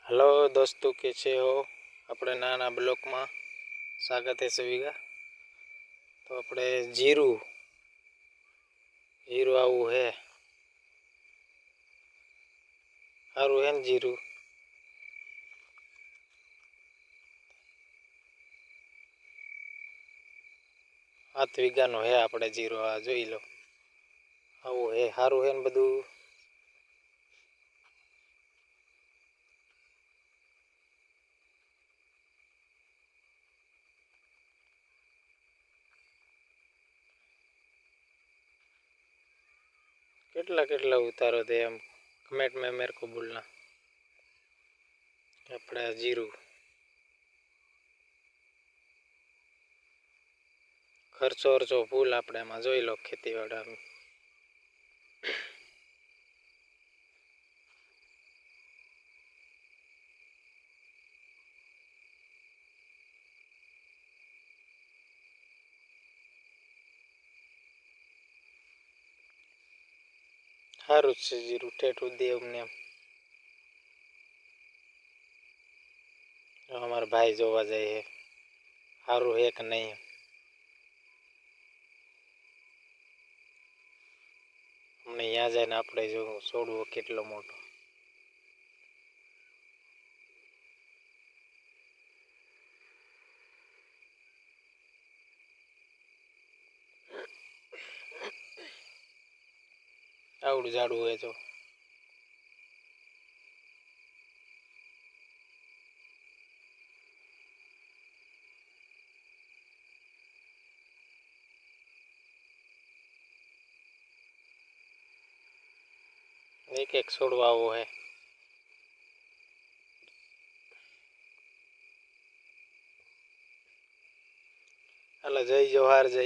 Hello दोस्तों, कैसे हो? अपने नाना ब्लॉक में स्वागत है सभी का। तो अपने जीरू जीरू आવું है સારું है ने जीरू 7 વીઘાનો है આપણે जीरो आ જોઈ લો આવું है સારું है ने બધું। કેટલા કેટલા ઉતારો દે એમ कमेंट में मेरे को बोलना। આપણે जीरू खर्चो वर्चो फूल આપણે એમાં જોઈ લો ખેતીવાડા સારું જ છે જીરું ઠેઠું દે અમને એમ। અમારા ભાઈ જોવા જાય છે સારું है કે નહીં। અમને ત્યાં જઈને આપણે જો છોડવો કેટલો મોટો। આવડું જાડું હોય જો एक एक છોડવા આવો है। હાલો જય જોહાર જય